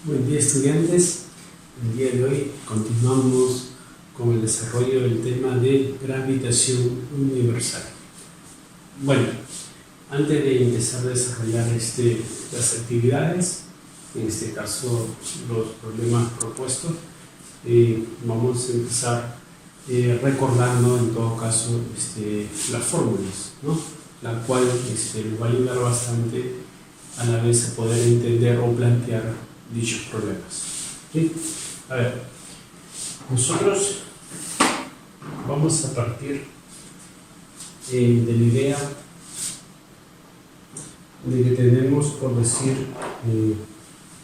Buen día, estudiantes. El día de hoy continuamos con el desarrollo del tema de gravitación universal. Bueno, antes de empezar a desarrollar las actividades, en este caso los problemas propuestos, vamos a empezar recordando en todo caso las fórmulas, ¿no? La cual les va a ayudar bastante a la vez a poder entender o plantear dichos problemas. ¿Sí? A ver, nosotros vamos a partir de la idea de que tenemos, por decir,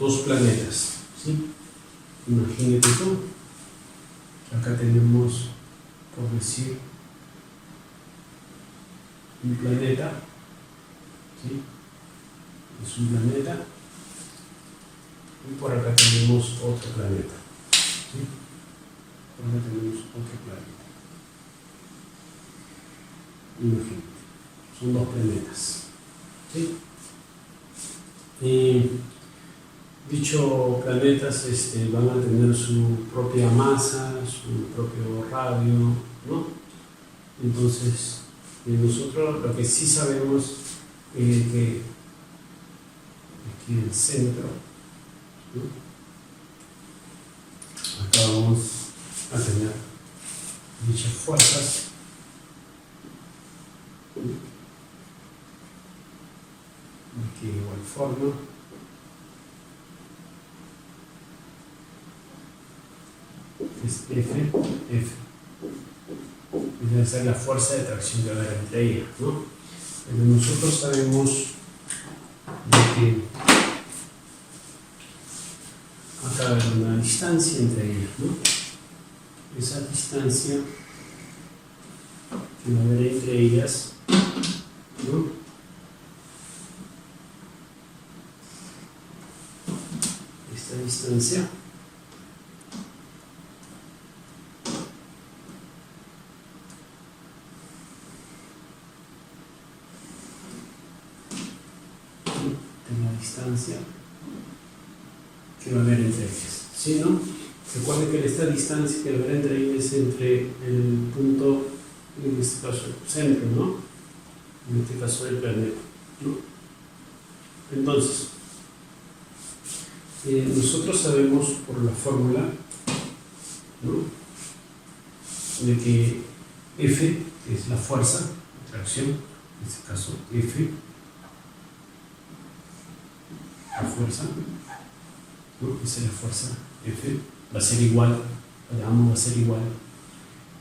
dos planetas. ¿Sí? Imagínate tú, acá tenemos, por decir, un planeta. ¿Sí? Es un planeta. Y por acá tenemos otro planeta. ¿Sí? Por acá tenemos otro planeta. Imagínate, son dos planetas. ¿Sí? Y dichos planetas van a tener su propia masa, su propio radio, ¿no? Entonces, nosotros lo que sí sabemos es que aquí en el centro, ¿no? Acá vamos a tener dichas fuerzas. Aquí de igual forma. Es F. Debe ser la fuerza de atracción que va a haber entre ellas, ¿no? Pero nosotros sabemos de que acá va a haber una distancia entre ellas, ¿no? Esa distancia que va a haber entre ellas, ¿no? Esta distancia que va a haber entre ellas, ¿sí, no? Recuerden que esta distancia que va a haber entre ellas es entre el punto, en este caso el centro, ¿no? En este caso el planeta, ¿no? Entonces, nosotros sabemos por la fórmula, ¿no? De que F es la fuerza de atracción, en este caso F, la fuerza, ¿no? Esa es la fuerza F, va a ser igual, va a ser igual,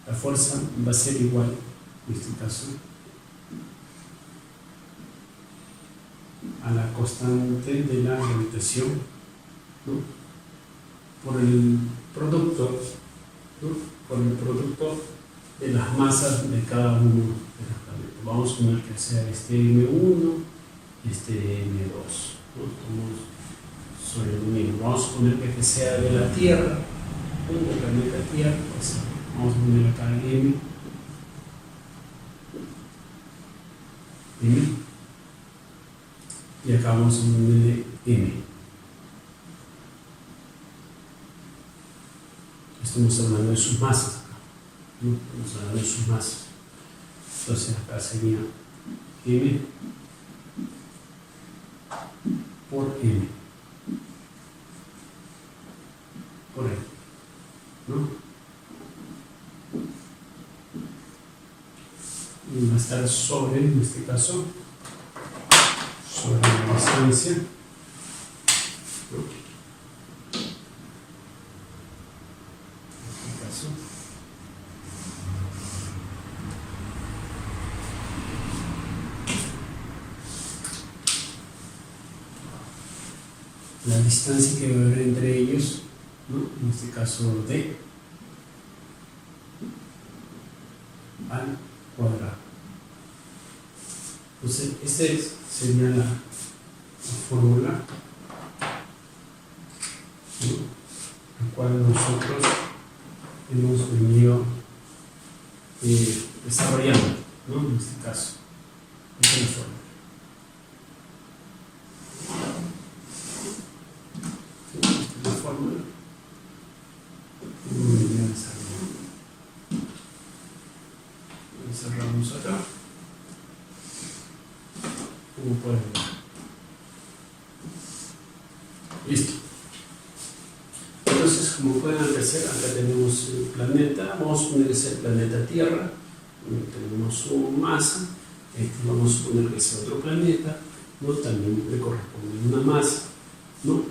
la fuerza va a ser igual, en este caso, a la constante de la gravitación, ¿no? Por el producto, ¿no? Por el producto de las masas de cada uno de los planetas. Vamos a poner que sea M1 y M2. ¿No? Sobre lo mismo. Vamos a poner que sea de la Tierra, del planeta Tierra, pues vamos a poner acá M, y acá vamos a ponerle M. Estamos hablando de sus masas, ¿no? Estamos hablando de sus masas. Entonces acá sería M por M. Por ahí, ¿no? Y va a estar sobre, en este caso, sobre la distancia, ¿no? En este caso, la distancia que va a haber entre ellos, ¿no? En este caso D al cuadrado. Entonces, esta sería la fórmula, ¿no? La cual nosotros hemos venido desarrollando, ¿no? En este caso, esta es la fórmula. acá, como pueden ver. Listo. Entonces, como pueden apreciar, acá tenemos el planeta, vamos a poner que sea el planeta Tierra, tenemos su masa, vamos a poner que sea otro planeta, ¿no? También le corresponde una masa, ¿no?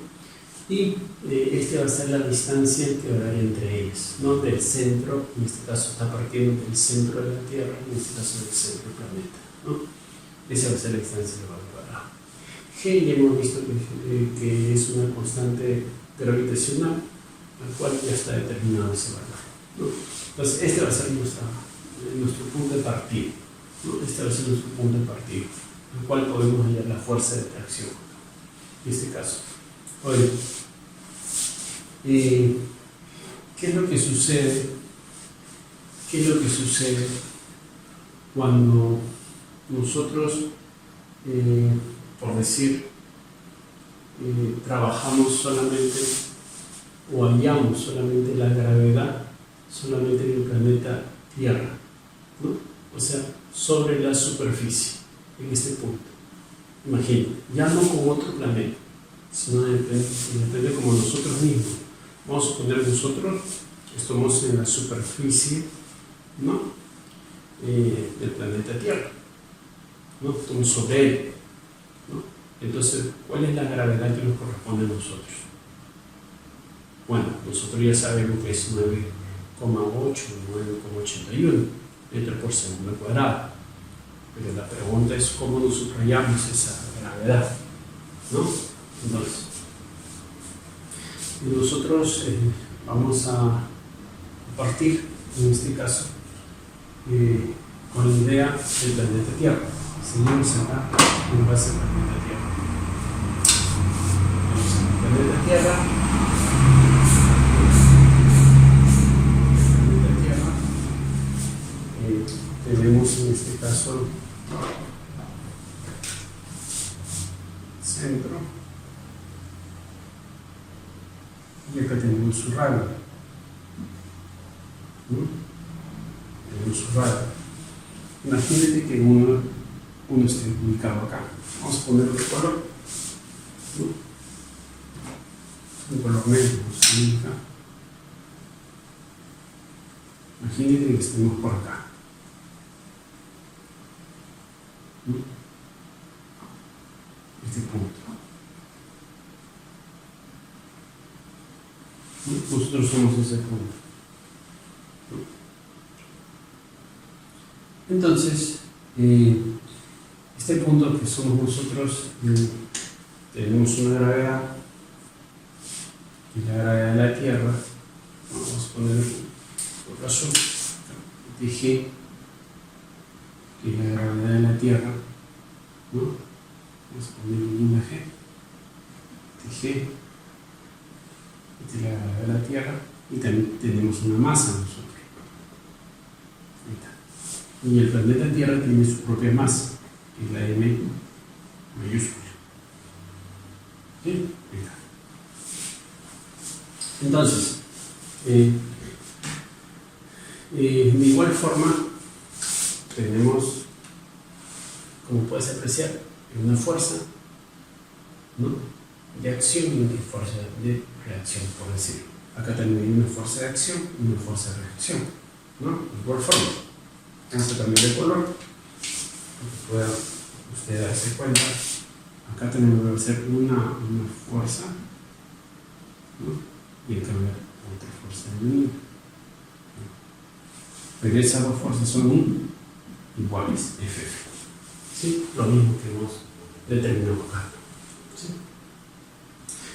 Y esta va a ser la distancia que va a haber entre ellas, ¿no? Del centro, en este caso está partiendo del centro de la Tierra, en este caso del centro del planeta, ¿no? Esa va a ser la distancia que va a haber. G ya hemos visto que es una constante gravitacional, al cual ya está determinado ese valor, ¿no? Entonces este va a ser nuestro punto de partida, ¿no? Este va a ser nuestro punto de partida, al cual podemos hallar la fuerza de tracción, en este caso. Oye, ¿qué es lo que sucede? ¿Qué es lo que sucede cuando nosotros, por decir, trabajamos solamente o hallamos solamente la gravedad solamente en el planeta Tierra, ¿no? O sea, sobre la superficie, en este punto? Imagínate, ya no con otro planeta, sino depende como nosotros mismos. Vamos a suponer nosotros estamos en la superficie, ¿no? Del planeta Tierra, ¿no? Estamos sobre él, ¿no? Entonces, ¿cuál es la gravedad que nos corresponde a nosotros? Bueno, nosotros ya sabemos que es 9,8 o 9,81 metros por segundo cuadrado, pero la pregunta es cómo nos subrayamos esa gravedad, ¿no? Entonces, nosotros vamos a partir, en este caso, con la idea del planeta Tierra. Seguimos acá en base al planeta Tierra. El planeta Tierra, tenemos en este caso centro, y acá tenemos su radio, ¿no? Tenemos su radio. Imagínate que uno esté ubicado acá. Vamos a poner otro color, ¿no? Un color negro, vamos a poner acá. Imagínate que estemos por acá, ¿no? Este punto. Nosotros somos ese punto. Entonces, este punto que somos nosotros, tenemos una gravedad, que es la gravedad de la Tierra. Vamos a poner otro azul, G, que es la gravedad de la Tierra, ¿no? Vamos a poner una G, G. Esta es la gravedad de la Tierra, y también tenemos una masa nosotros. Y el planeta Tierra tiene su propia masa, que es la M mayúscula. ¿Sí? Entonces, de igual forma, tenemos, como puedes apreciar, una fuerza, ¿no?, de acción y una fuerza de reacción, por decirlo. Acá también hay una fuerza de acción y una fuerza de reacción, ¿no? De igual forma. Vamos a cambiar de color, para que pueda usted darse cuenta. Acá tenemos que hacer una fuerza, ¿no? Y acá otra fuerza de unidad. Pero esas dos fuerzas son iguales, F. ¿Sí? Lo mismo que hemos determinado acá. ¿Sí?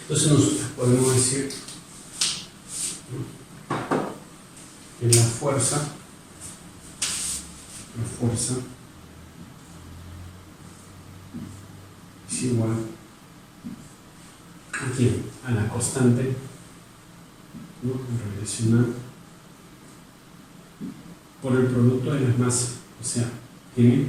Entonces nosotros podemos decir, ¿no?, que la fuerza es igual aquí a la constante, ¿no?, gravitacional por el producto de las masas, o sea, M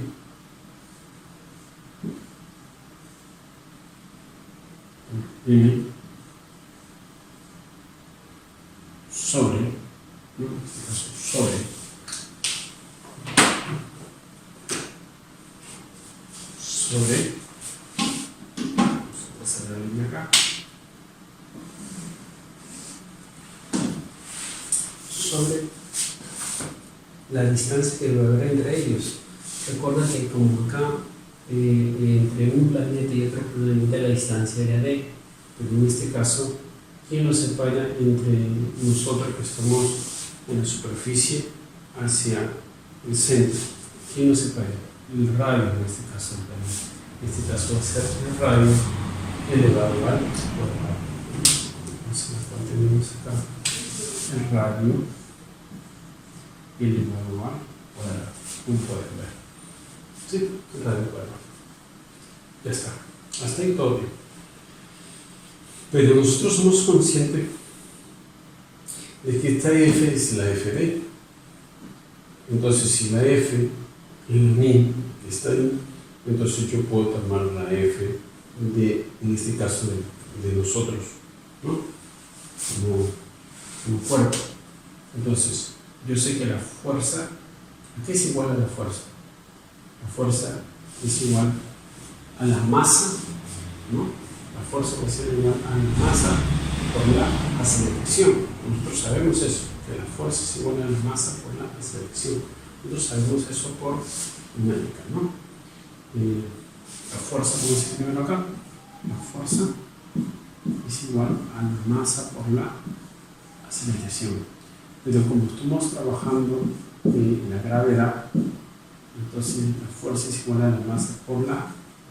sobre, ¿no?, en este caso sobre sobre, vamos a pasar la línea acá, sobre la distancia que debe haber entre ellos. Recuerda que como acá entre un planeta y otro planeta la distancia era d, pero en este caso, ¿quién nos separa entre nosotros que estamos en la superficie hacia el centro? ¿Quién nos separa? El radio en este caso. En este caso va a ser el radio elevado al cuadrado. Entonces, tenemos acá el radio elevado al cuadrado. Un poder ver. Sí, el radio cuadrado. Ya está. Hasta ahí todo bien. Pero nosotros somos conscientes de que esta F es la FD. Entonces, si la F es la misma que está ahí, entonces yo puedo tomar la F de, en este caso, de nosotros, ¿no? Como cuerpo. Entonces, yo sé que la fuerza, ¿a qué es igual a la fuerza? La fuerza es igual a la masa, ¿no? La fuerza va a ser igual a la masa por la aceleración. Nosotros sabemos eso, que la fuerza es igual a la masa por la aceleración. Nosotros sabemos eso por numérica, ¿no? La fuerza, vamos a decir primero acá, la fuerza es igual a la masa por la aceleración. Pero como estamos trabajando en la gravedad, entonces la fuerza es igual a la masa por la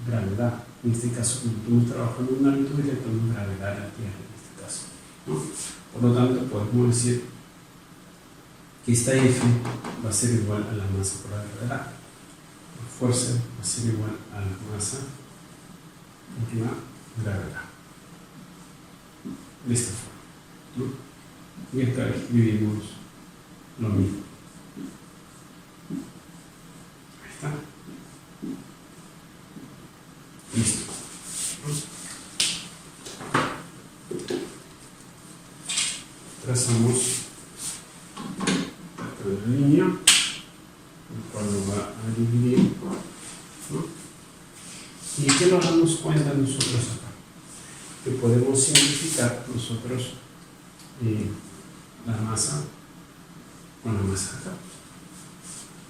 gravedad. En este caso, como estamos trabajando en una altura, le tenemos gravedad a la Tierra, en este caso, ¿no? Por lo tanto, podemos decir que esta F va a ser igual a la masa por la gravedad. La fuerza va a ser igual a la masa por la gravedad. De esta forma, ¿no? Y acá escribimos lo mismo. Ahí está. Listo. Trazamos la línea, el cual nos va a dividir, ¿no? ¿Y qué nos damos cuenta nosotros acá? Que podemos simplificar nosotros la masa con la masa acá,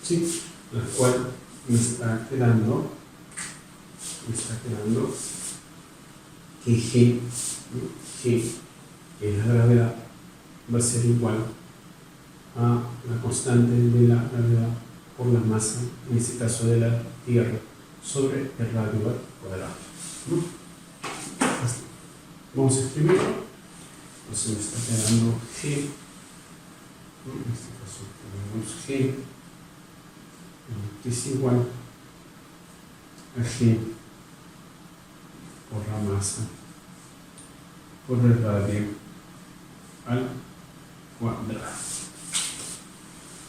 ¿sí? La cual me está quedando que G, ¿no? G, que es la gravedad, va a ser igual a la constante de la gravedad por la masa, en este caso de la Tierra, sobre el radio al cuadrado, ¿no? Vamos a escribirlo. Entonces me está quedando G, ¿no? En este caso tenemos G, que es igual a G por la masa por el radio al cuadrado.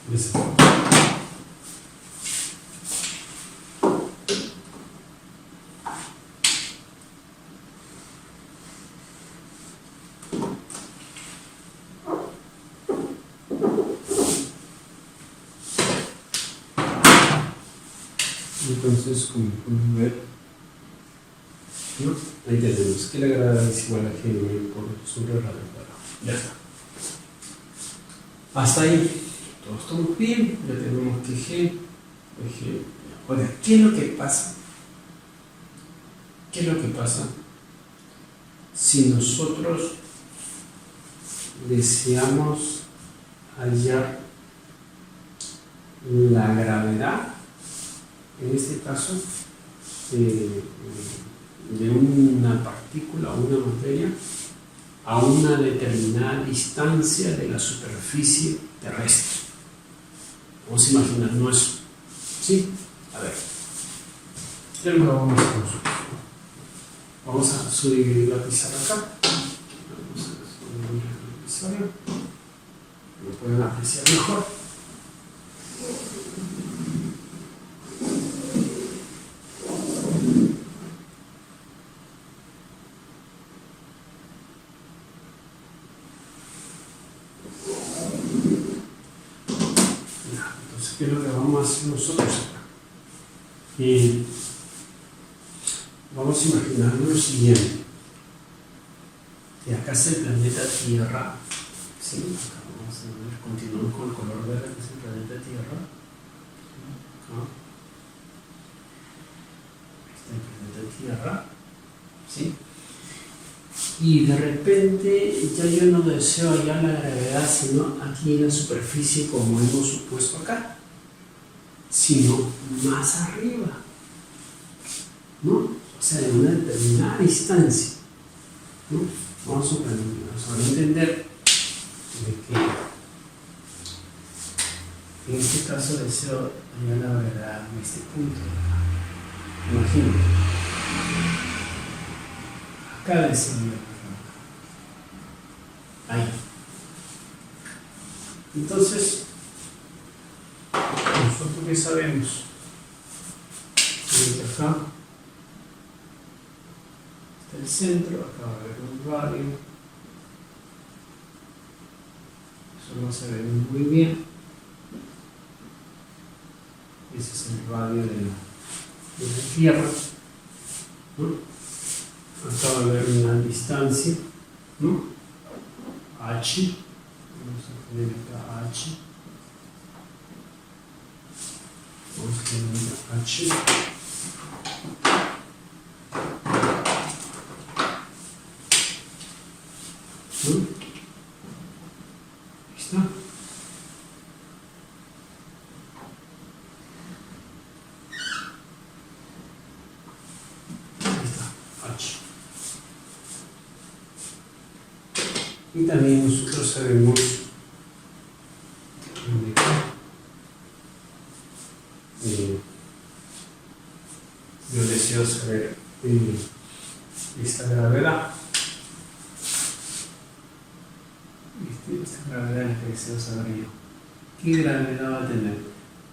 De esa forma. Entonces, como pueden ver, ¿no? Ahí tenemos que la gravedad es igual a G por sobre el radio al cuadrado. Ya está. Hasta ahí todo estamos bien. Ya tenemos que G. Ahora, ¿qué es lo que pasa? ¿Qué es lo que pasa si nosotros deseamos hallar la gravedad, en este caso, de una partícula o una materia a una determinada distancia de la superficie terrestre? Vamos a imaginarnos eso. ¿Sí? A ver. ¿Qué es lo que vamos a hacer nosotros? Vamos a subir la pizarra acá. Vamos a subir la pizarra. Lo pueden apreciar mejor. ¿Qué es lo que vamos a hacer nosotros acá? vamos a imaginarnos lo siguiente. Y acá está el planeta Tierra. Sí, acá vamos a ver, continuamos con el color verde, que es el planeta Tierra. Acá está el planeta Tierra. ¿Sí? Y de repente ya yo no deseo hallar la gravedad, sino aquí en la superficie, como hemos supuesto acá, sino más arriba, ¿no? O sea, en una determinada distancia, ¿no? Vamos a entender de que en este caso deseo hallar la gravedad en este punto de acá. Imagínate. Acá deseo hallar. Ahí. Entonces, nosotros que sabemos que acá está el centro, acá va a haber un radio, eso no se ve muy bien, ese es el radio de la Tierra, ¿no? Acá va a haber una distancia, ¿no? H, vamos a poner acá H. Vamos a poner H. Ahí está. Ahí está, H. Y también nosotros sabemos yo deseo saber esta gravedad. Esta gravedad es la que deseo saber yo. ¿Qué gravedad va a tener?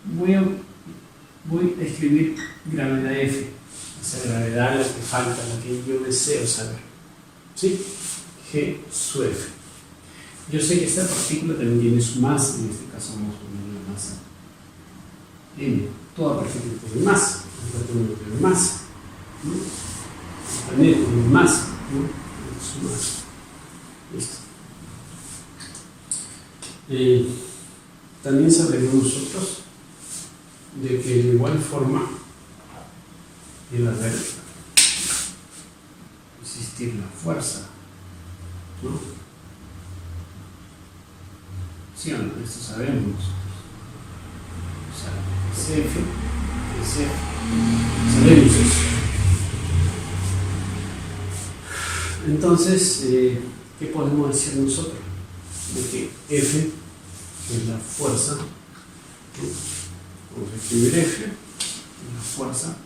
Voy a escribir gravedad F, esa gravedad la que falta, la que yo deseo saber. ¿Sí? G sub F. Yo sé que esta partícula también tiene su masa, en este caso vamos a poner la masa M. Toda partícula tiene masa, tiene masa, ¿no? El planeta tiene masa, ¿no? Su masa. Listo. También sabremos nosotros de que de igual forma debe haber existir la fuerza, ¿no? ¿Sí o no? Esto sabemos nosotros. O sea, es F, sabemos eso. Entonces, ¿qué podemos decir nosotros? De que F, que es la fuerza, ¿no? Vamos a escribir F, que es la fuerza,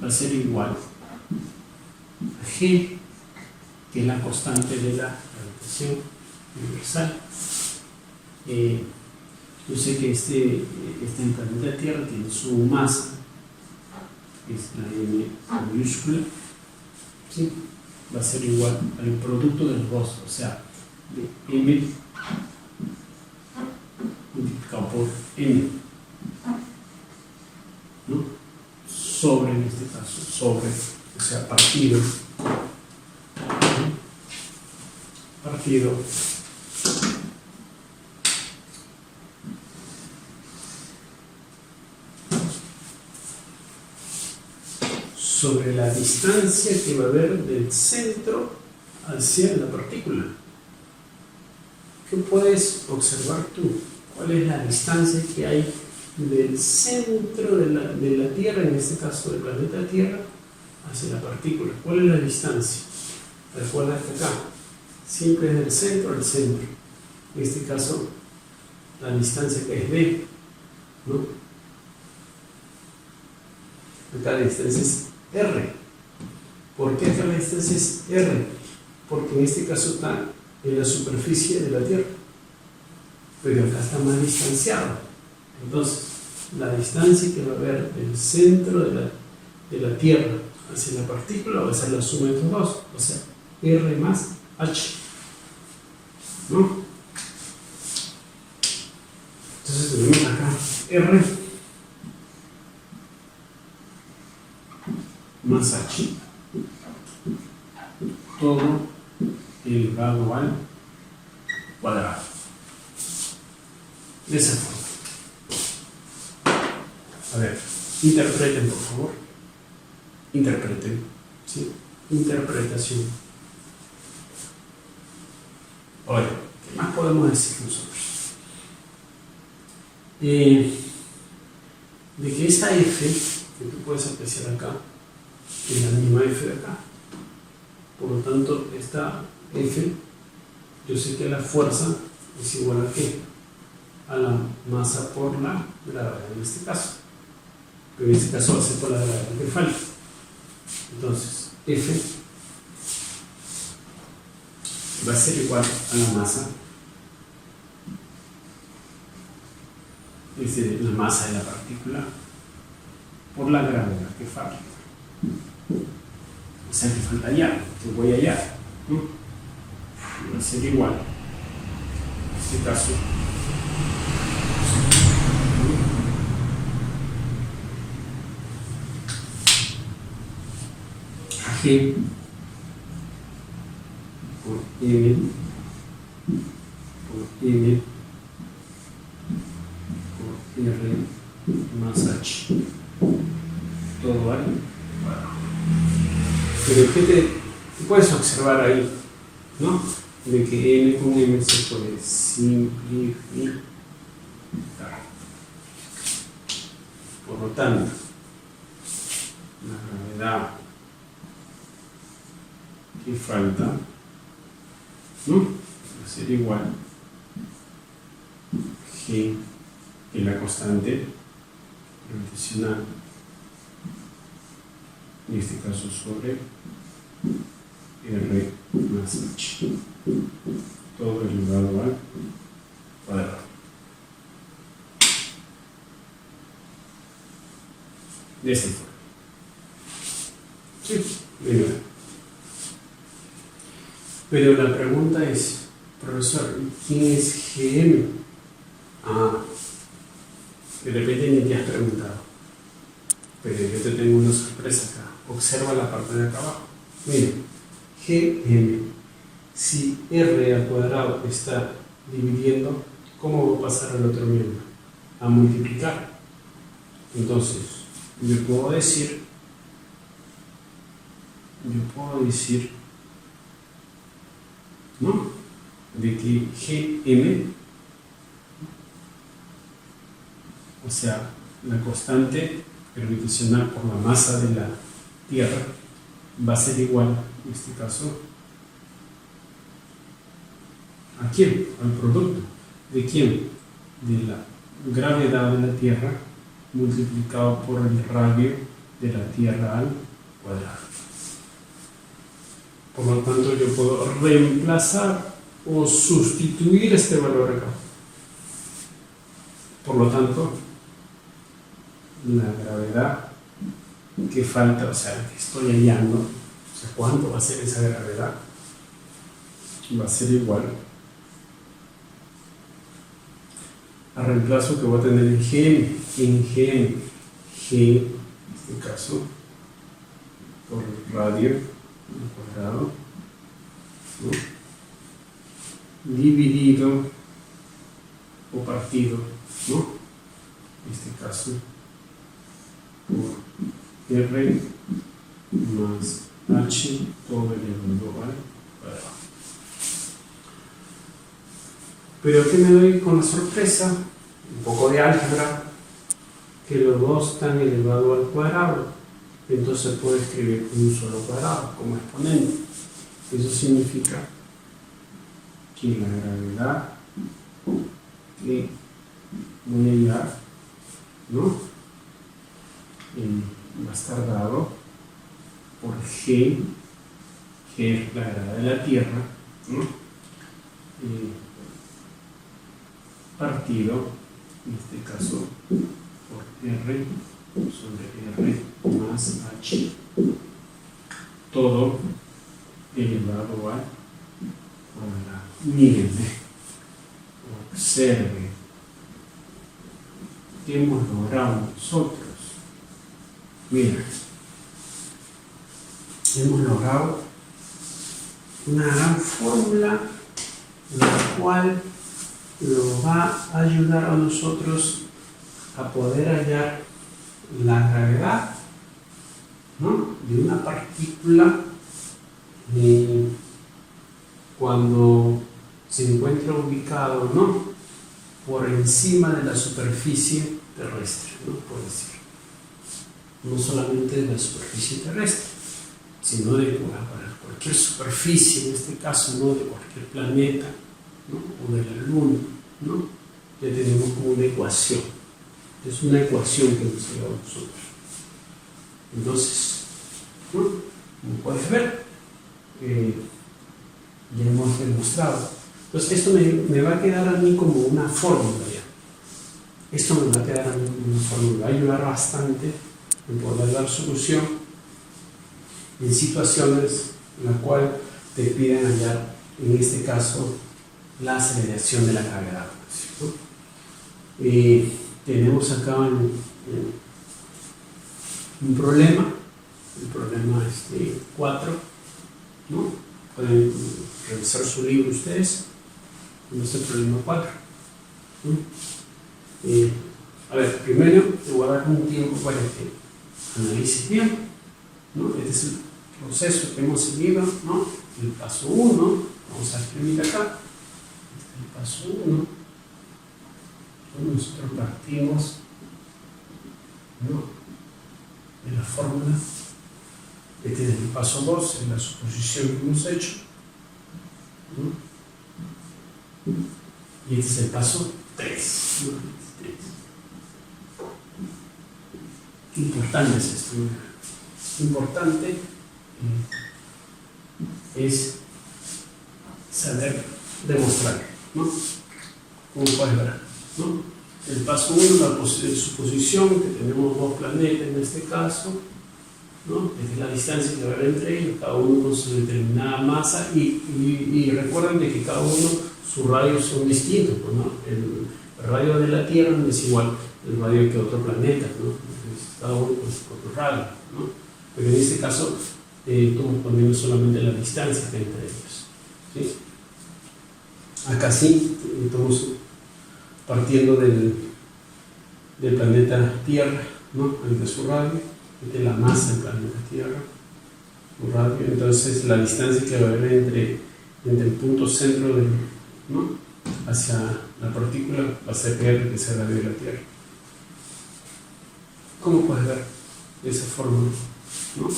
va a ser igual a G, que es la constante de la gravitación universal. Yo sé que este planeta Tierra tiene su masa, que es la M mayúscula, ¿sí? Va a ser igual al producto de los dos, o sea, de M multiplicado por N, ¿no? Sobre, en este caso, sobre, o sea, partido, ¿no? Partido sobre la distancia que va a haber del centro hacia la partícula. ¿Qué puedes observar tú? ¿Cuál es la distancia que hay del centro de la Tierra, en este caso del planeta Tierra, hacia la partícula? ¿Cuál es la distancia? Recuerda que acá siempre es del centro al centro. En este caso, la distancia que es D, ¿no? Acá la distancia es R. ¿Por qué acá la distancia es R? Porque en este caso está en la superficie de la Tierra, pero acá está más distanciado. Entonces, la distancia que va a haber del centro de la Tierra hacia la partícula va a ser la suma de estos dos, o sea, R más H, ¿no? Entonces tenemos acá R más h, todo elevado al cuadrado. De esa forma. A ver, interpreten por favor. Interpreten. ¿Sí? Interpretación. Ahora, ¿qué más podemos decir nosotros? De que esta F, que tú puedes apreciar acá, es la misma F de acá. Por lo tanto, esta F, yo sé que la fuerza es igual a ¿qué? A la masa por la gravedad en este caso. Pero en este caso va a ser por la gravedad que falta. Entonces, F va a ser igual a la masa, es decir, la masa de la partícula por la gravedad que falta. O sea, que falta allá, que voy allá. Va a ser igual, en este caso, a G por M por M por R más H, todo al cuadrado. Pero ¿qué te puedes observar ahí? ¿No? De que M con M se puede simplificar. Por lo tanto, la gravedad que falta, ¿no? Va a ser igual G, que es la constante gravitacional, en este caso sobre R más H, todo elevado al cuadrado. De esta forma. Sí, bien. Pero la pregunta es, profesor, ¿quién es GM? De repente ni te has preguntado. Pero yo te tengo una sorpresa acá. Observa la parte de acá abajo. Mira, GM. Si R al cuadrado está dividiendo, ¿cómo va a pasar al otro miembro? A multiplicar. Entonces, yo puedo decir, ¿no? De que Gm, o sea, la constante gravitacional por la masa de la Tierra, va a ser igual, en este caso, ¿a quién? Al producto. ¿De quién? De la gravedad de la Tierra multiplicado por el radio de la Tierra al cuadrado. Por lo tanto, yo puedo reemplazar o sustituir este valor acá. Por lo tanto, la gravedad que falta, o sea, que estoy hallando, o sea, ¿cuánto va a ser esa gravedad? Va a ser igual al reemplazo que voy a tener en Gm, G, en este caso, por el radio al cuadrado, ¿no? Dividido o partido, ¿no? En este caso, por R más H, todo elevado al cuadrado. Pero ¿qué me doy con la sorpresa? Un poco de álgebra, que los dos están elevados al cuadrado. Entonces puedo escribir un solo cuadrado como exponente. Eso significa que la gravedad que voy a hallar, ¿no? Va a estar dado por G, que es la gravedad de la Tierra, ¿no? Partido, en este caso, por R sobre R más H, todo elevado al cuadrado. Mírenme, observe qué hemos logrado nosotros. Miren, hemos logrado una gran fórmula la cual nos va a ayudar a nosotros a poder hallar la gravedad, ¿no?, de una partícula cuando se encuentra ubicado, ¿no?, por encima de la superficie terrestre, ¿no?, por decir. No solamente de la superficie terrestre, sino de cualquier superficie, en este caso, ¿no?, de cualquier planeta, ¿no?, o de la Luna, ¿no? Ya tenemos como una ecuación. Es una ecuación que nos llega a nosotros. Entonces, ¿no?, como puedes ver, ya hemos demostrado. Entonces, esto me va a quedar a mí como una fórmula ya. Esto me va a quedar a mí como una fórmula. Me va a ayudar bastante en poder dar solución en situaciones en las cuales te piden hallar, en este caso, la aceleración de la gravedad, ¿no? Tenemos acá un problema, el problema 4, ¿no? Pueden revisar su libro ustedes, con este problema 4, ¿no? A ver, primero te voy a dar un tiempo para que analices bien, ¿no? Este es el proceso que hemos seguido, ¿no? El paso 1, vamos a escribir acá, este es el paso 1, ¿no? Nosotros partimos, ¿no?, de la fórmula. Este es el paso 2, es la suposición que hemos hecho, ¿no? Y este es el paso 3, ¿no? Qué importante es esto, ¿no? Importante es saber demostrar, ¿no? Como puedes ver, ¿no? El paso 1, la suposición que tenemos dos planetas en este caso, ¿no? Esta es la distancia que va a haber entre ellos, cada uno con su determinada masa, y recuerden de que cada uno sus radios son distintos, ¿no? El radio de la Tierra no es igual el radio que otro planeta, ¿no? Entonces, cada uno con su propio radio, ¿no? Pero en este caso estamos poniendo solamente la distancia que hay entre ellos, ¿sí? Acá sí estamos partiendo del planeta Tierra, ¿no?, de su radio, de la masa del planeta Tierra, su radio. Entonces la distancia que va a haber entre el punto centro ¿no?, hacia la partícula va a ser R, que es el radio de la Tierra. ¿Cómo puedes ver de esa forma, ¿no?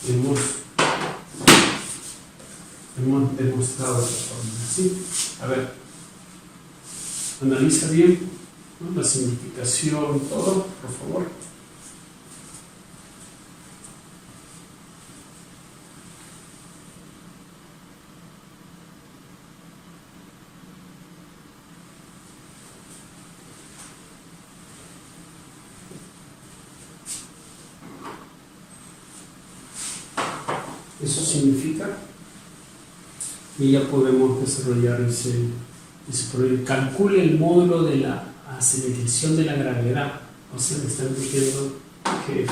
Hemos demostrado esa forma, ¿sí? A ver, analiza bien, ¿no?, la significación, todo, por favor. Eso significa que ya podemos desarrollar ese proyecto. Calcule el módulo de la aceleración de la gravedad. O sea, me están diciendo que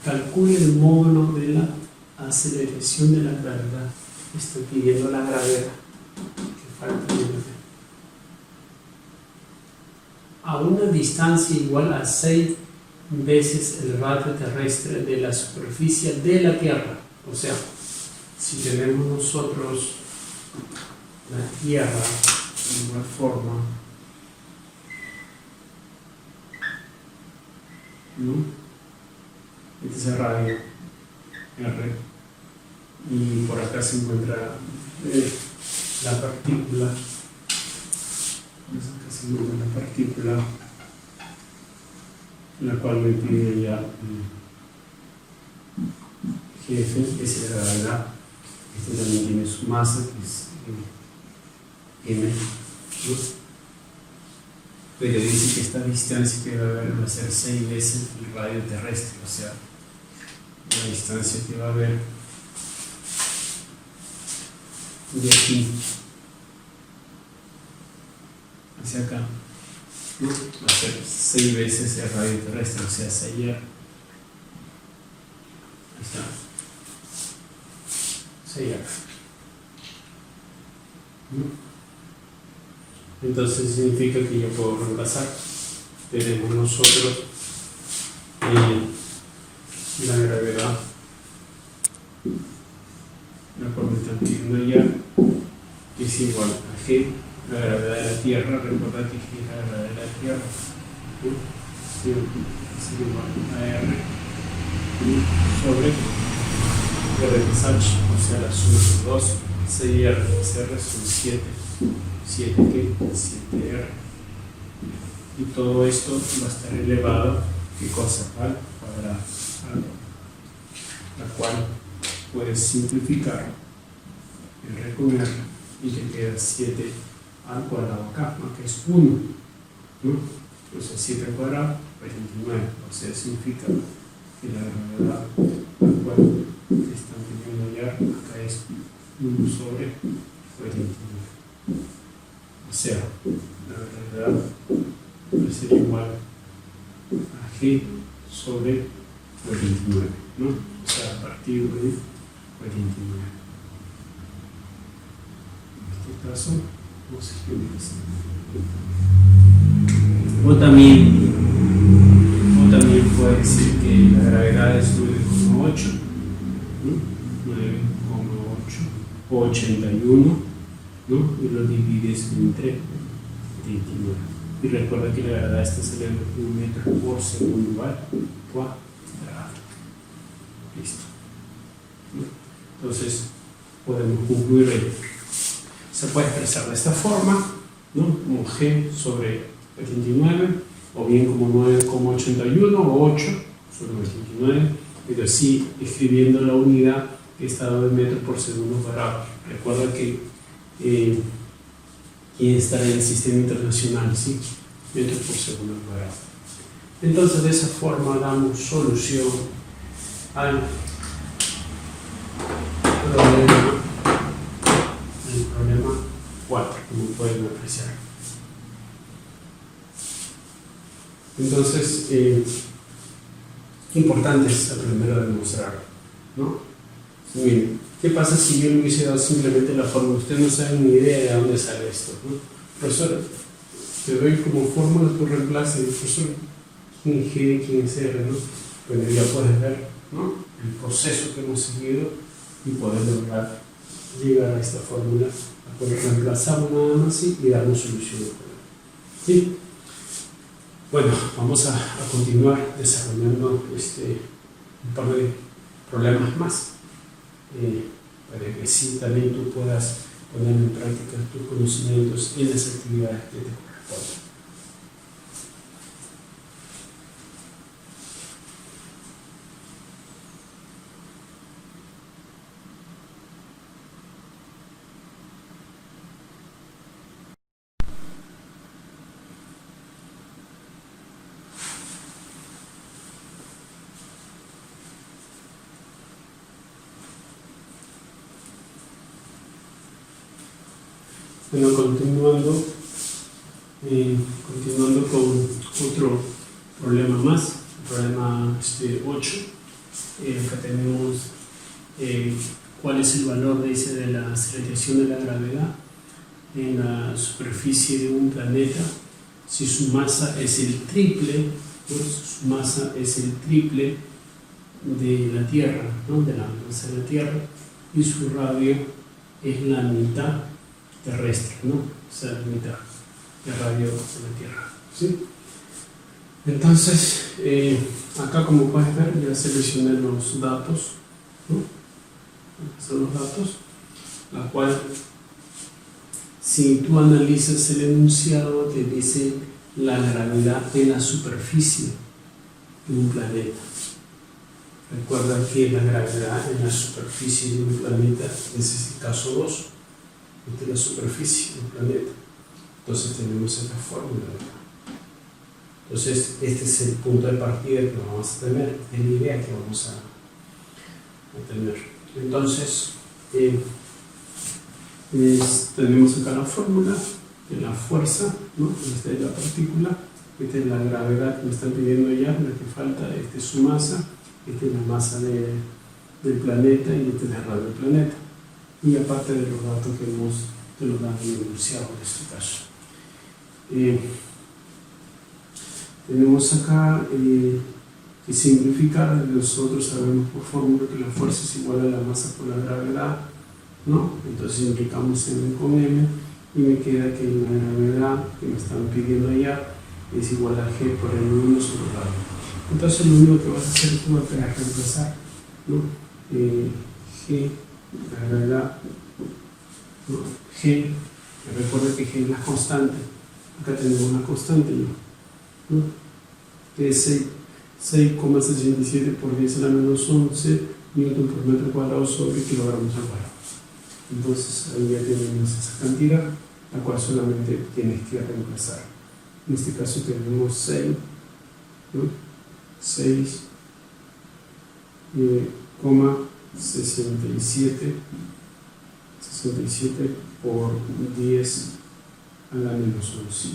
calcule el módulo de la aceleración de la gravedad. Estoy pidiendo la gravedad. Que falta a una distancia igual a 6 veces el radio terrestre de la superficie de la Tierra. O sea, si tenemos nosotros la Tierra de igual forma, ¿no? Este es el radio R, y por acá se encuentra la partícula. Acá se encuentra la partícula, la cual me pide ya Gf, que es la gravedad. Este también tiene su masa, que es m, ¿no? Pero dice que esta distancia que va a haber va a ser 6 veces el radio terrestre, o sea, la distancia que va a haber de aquí hacia acá, ¿no?, va a ser 6 veces el radio terrestre, o sea, 6R. Ahí está. 6R. Entonces significa que yo puedo reemplazar. Tenemos nosotros la gravedad, la cual me están pidiendo ya, es igual a G, la gravedad de la Tierra. Recuerda que G es la gravedad de la Tierra, ¿sí? Es igual a R sobre R de Sach, o sea la suma de 2, 6R más R son 7. 7 ¿qué? 7R. Y todo esto va a estar elevado, ¿qué cosa? Al cuadrado. La cual puedes simplificar en R con R y te queda 7 al cuadrado acá, que es 1, ¿no? Entonces 7 al cuadrado, 29. O sea, significa que la gravedad al cual te están pidiendo ya acá es 1 sobre 29. O sea, la gravedad va a ser igual a G sobre 29, ¿no? O sea, a partir de 29. En este caso, vamos a escribir así. O también puede decir que la gravedad es 9,8, ¿no? 9,8 o 81, ¿no? Y lo divides entre 29. Y recuerda que la gravedad está saliendo en metros por segundo igual cuadrado. Listo. Entonces, podemos concluir ahí. Se puede expresar de esta forma, ¿no? Como G sobre 29, o bien como 9,81 o 8 sobre 29, pero sí escribiendo la unidad que está dado en metros por segundo cuadrado. Recuerda que está en el sistema internacional, ¿sí? Metros por segundo cuadrado. Entonces, de esa forma damos solución al problema 4, como pueden apreciar. Entonces, importante es aprender a demostrar, ¿no? Miren, ¿qué pasa si yo le hubiese dado simplemente la fórmula? Usted no sabe ni idea de dónde sale esto, ¿no? Profesor, te doy como fórmula, tú reemplazas, profesor, ¿quién es G, quién es R, ¿no? Bueno, ya puedes ver, ¿no? El proceso que hemos seguido y poder lograr llegar a esta fórmula, a poder reemplazarlo nada más y darnos solución al problema. ¿Sí? Bueno, vamos a continuar desarrollando un par de problemas más, para que sí también tú puedas poner en práctica tus conocimientos en las actividades que te corresponden. Bueno, continuando con otro problema más, problema 8. Acá tenemos cuál es el valor de la aceleración de la gravedad en la superficie de un planeta si su masa es el triple, ¿no? Su masa es el triple de la Tierra, ¿no? De la masa de la Tierra, y su radio es la mitad terrestre, ¿no? O sea, la mitad de radio de la Tierra, ¿sí? Entonces, acá como puedes ver, ya seleccioné los datos, ¿no? Estos son los datos, la cual, si tú analizas el enunciado, te dice la gravedad en la superficie de un planeta. Recuerda que la gravedad en la superficie de un planeta es el caso 2. Esta es la superficie del planeta. Entonces tenemos esta fórmula de acá. Entonces este es el punto de partida que vamos a tener, es la idea que vamos a tener. Entonces tenemos acá la fórmula de la fuerza, ¿no? Esta es la partícula, esta es la gravedad que me están pidiendo ya, la que falta, esta es su masa, esta es la masa del planeta y esta es el radio del planeta. y aparte de los datos que te los dan en el enunciado en este caso. Tenemos acá que simplificar. Nosotros sabemos por fórmula que la fuerza es igual a la masa por la gravedad, ¿no? Entonces simplificamos M con M y me queda que la gravedad que me están pidiendo allá es igual a G por el 1 sobre radio. Entonces lo único que vas a hacer tú vas a reemplazar, ¿no? G, la gravedad, ¿no? G, recuerda que G es la constante. Acá tenemos una constante, ¿no? Que es 6,67 por 10 a la menos 11 newton por metro cuadrado sobre kilogramos al cuadrado. Entonces ahí ya tenemos esa cantidad, la cual solamente tienes que reemplazar. En este caso tenemos 6, ¿no? 6,67 por 10 a la menos 11.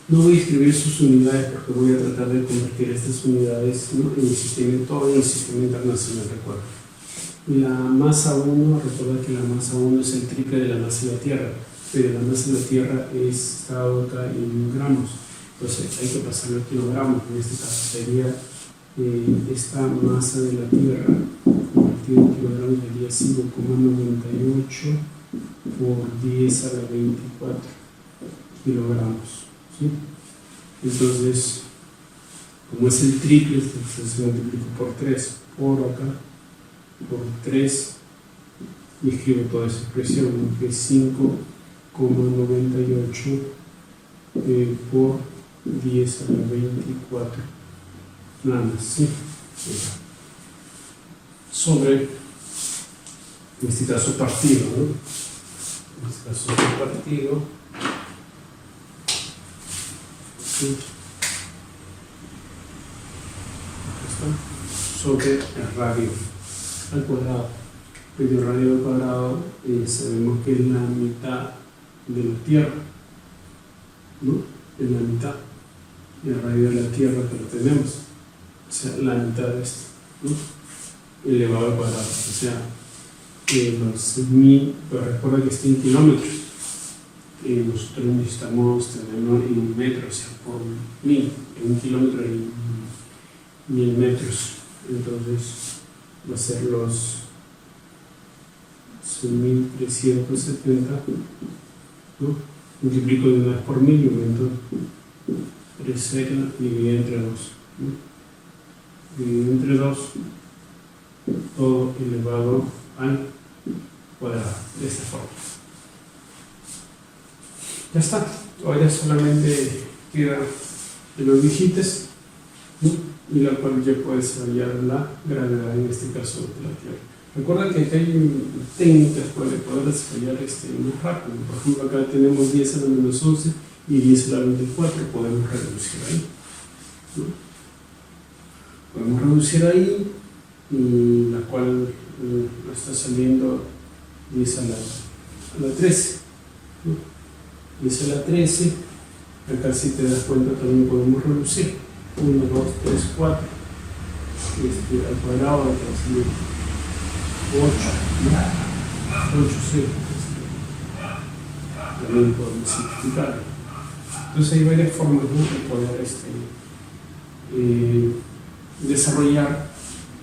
No voy a escribir sus unidades porque voy a tratar de convertir estas unidades, ¿no? En el sistema, todo en el sistema internacional, recuerda. La masa 1, recuerda que la masa 1 es el triple de la masa de la Tierra, pero la masa de la Tierra está acá en gramos, entonces hay que pasarlo a kilogramos. En este caso sería esta masa de la Tierra convertida en kilogramos sería 5,98 por 10 a la 24 kilogramos, ¿sí? Entonces, como es el triple, entonces se multiplica por 3 por acá, por 3, y escribo toda esa expresión, ¿no? Que es 5,98 por 10 a la 24, nada más, ¿sí? Sobre, en este caso, partido, ¿no? En este caso, partido, ¿sí? Sobre el radio al cuadrado. Medio radio al cuadrado, sabemos que es la mitad de la Tierra, ¿no? Es la mitad. El radio de la Tierra que lo tenemos, o sea, la mitad de esto, ¿no? Elevado al cuadrado, o sea, los 1000, pero recuerda que está en kilómetros. Nosotros necesitamos tenerlo en metros, o sea, por 1000, en un kilómetro en 1000 metros. Entonces va a ser los 1370, ¿no? Multiplico de una vez por 1000 y aumento 3 dividido entre 2, ¿no? Dividido entre 2, todo elevado al cuadrado, de esta forma. Ya está. Ahora solamente queda de los dígitos, ¿no? Y la cual ya puedes hallar la gravedad, en este caso de la Tierra. Recuerda que aquí hay técnicas para poder hallar más rápido. Por ejemplo, acá tenemos 10 a la menos 11 y 10 a la 24, podemos reducir ahí, ¿no? Podemos reducir ahí, y la cual está saliendo 10 a la 13, ¿no? 10 a la 13, acá si te das cuenta también podemos reducir 1, 2, 3, 4 al cuadrado, 8, 8, 6, también podemos simplificar. Entonces hay varias formas, ¿no?, de poder desarrollar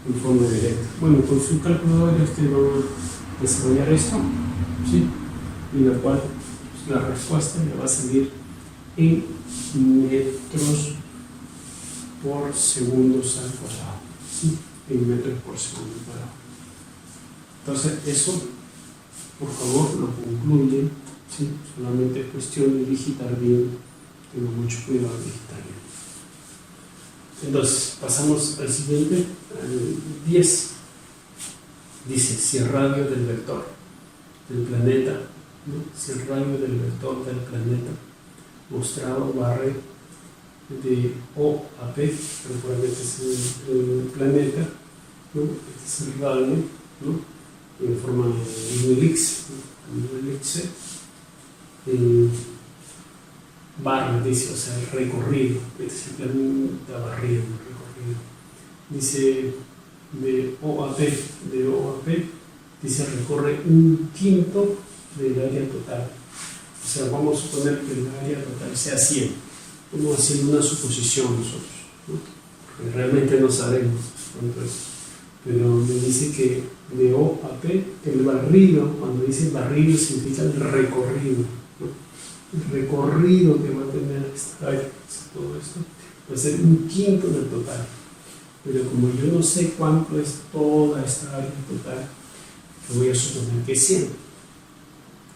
en forma directa. Bueno, con su calculadora vamos a desarrollar esto, ¿sí? Y la cual la respuesta le va a salir en metros por segundos al cuadrado, ¿sí? En metros por segundo al cuadrado. Entonces eso, por favor, lo concluye, ¿sí? Solamente es cuestión de digitar bien, tengo mucho cuidado de digitar bien. Entonces pasamos al siguiente, al 10. Dice, si el radio del vector del planeta, ¿no?, si el radio del vector del planeta mostrado barre de O a P, recuerda que este es el planeta, ¿no?, este es el radio, ¿no?, en forma de un elipse, barra, dice, o sea, el recorrido, este es el planeta barrido, el recorrido. Dice, de O a P, dice recorre 1/5 del área total. O sea, vamos a suponer que el área total sea 100. Estamos haciendo una suposición nosotros, ¿no? Porque realmente no sabemos cuánto es. Pero me dice que de O a P, el barrido, cuando dice barrido significa el recorrido, ¿no? El recorrido que va a tener esta área, todo esto, va a ser 1/5 del total. Pero como yo no sé cuánto es toda esta área total, lo voy a suponer que es 100.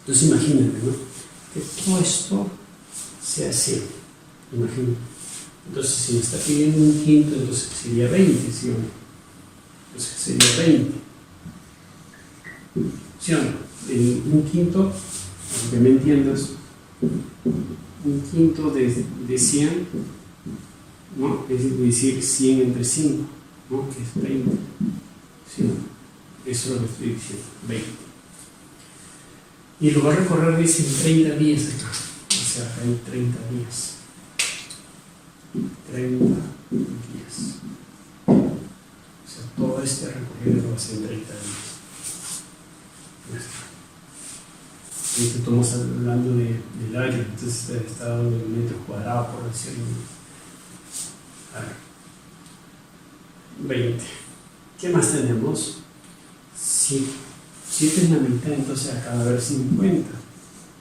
Entonces imagínate, ¿no? Que todo esto sea 100. Imagínate. Entonces si me está pidiendo 1/5, entonces sería 20, ¿sí o no? Entonces sería 20. ¿Sí o no? El 1/5, para que me entiendas, 1/5 de 100, ¿no? Es decir, 100 entre 5, ¿no? Que es 20. ¿Sí o no? Eso es lo que estoy diciendo, 20. Y lo va a recorrer, dice, en 30 días acá. O sea, acá hay 30 días. 30 días. O sea, todo este recorrido lo va a hacer en 30 días. Y estamos hablando del área, entonces está dando el metro cuadrado, por decirlo. A ver. 20. ¿Qué más tenemos? 7 es la mitad, entonces acá va a haber 50.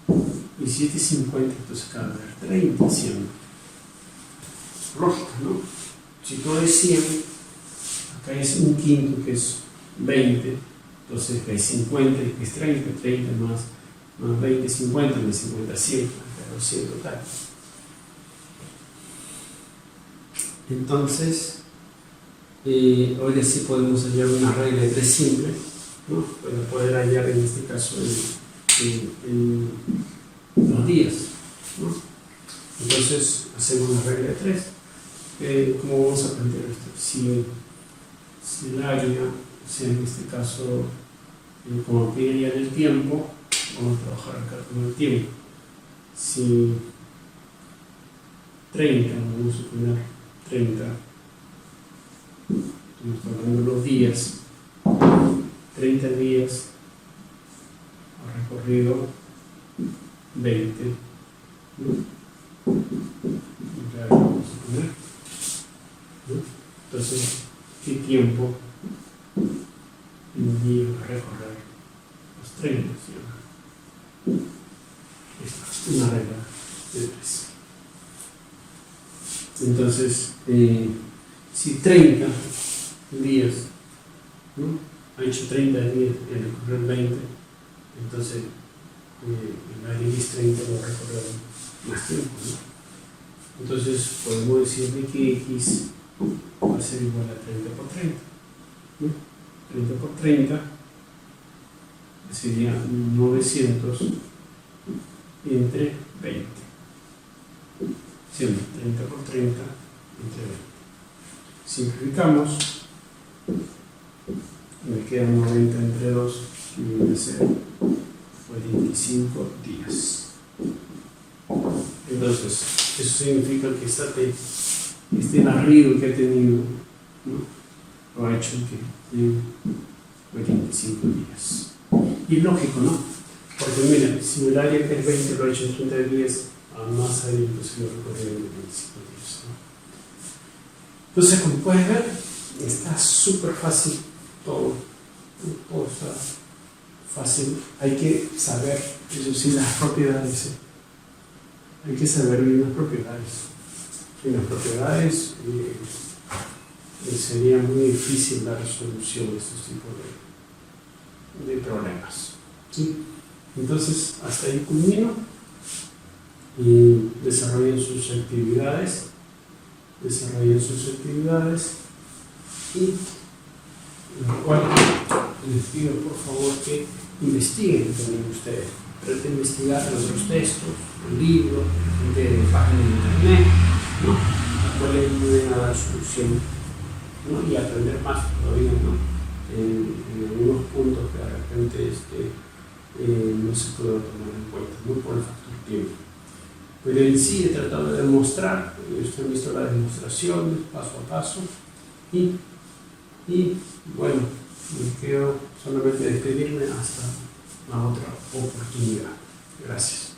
Y 7 es 50, entonces acá va a haber 30, ¿sí o no? Lógica, ¿no? Si todo es 100, acá es 1/5, que es 20, entonces acá es 50, que es 30, 30 más 20, 50, más 50, 100, acá 100 total. Entonces, ahora sí podemos hallar una regla de 3 simple, ¿no? Para poder hallar en este caso los días, ¿no? Entonces hacemos la regla de 3. ¿Cómo vamos a plantear esto? Si el área, o sea, en este caso, como pide ya el tiempo, vamos a trabajar acá con el tiempo. Si 30, vamos a poner 30, estamos hablando de los días, 30 días ha recorrido 20, ¿no? Vamos a poner, ¿no? Entonces, ¿qué tiempo en un día va a recorrer los 30? ¿Sí? Esta es una regla de 3. Entonces, si 30 días, ¿no? Ha hecho 30 días en recorrer 20, entonces el área es 30 va a recorrer más tiempo, ¿no? Entonces podemos decir que X va a ser igual a 30 por 30, ¿no? 30 por 30 sería 900 entre 20. Siempre 30 por 30 entre 20. Simplificamos. Me quedan 90 entre 2, que viene a ser 45 días. Entonces, eso significa que este barrido que ha tenido, ¿no? Lo ha hecho en 45 días. Y lógico, ¿no? Porque mira, si el área que es 20 lo ha hecho en 30 días, a más área entonces lo recorrió en 25 días, ¿no? Entonces, como puedes ver, está súper fácil todo está fácil. Hay que saber, eso sí, las propiedades, hay que saber bien las propiedades. Sin las propiedades sería muy difícil la resolución de estos tipos de problemas, ¿sí? Entonces, hasta ahí culmino y desarrollen sus actividades y lo cual les pido por favor que investiguen también ustedes. Traten de investigar los otros textos, libros, de páginas de internet, ¿no? Las cuales ayuden a dar solución, ¿no? Y aprender más todavía, ¿no? En algunos puntos que de repente no se puede tomar en cuenta, ¿no? Por el factor tiempo. Pero en sí he tratado de demostrar, ustedes han visto las demostraciones paso a paso y Y bueno, me quedo solamente despedirme hasta la otra oportunidad. Gracias.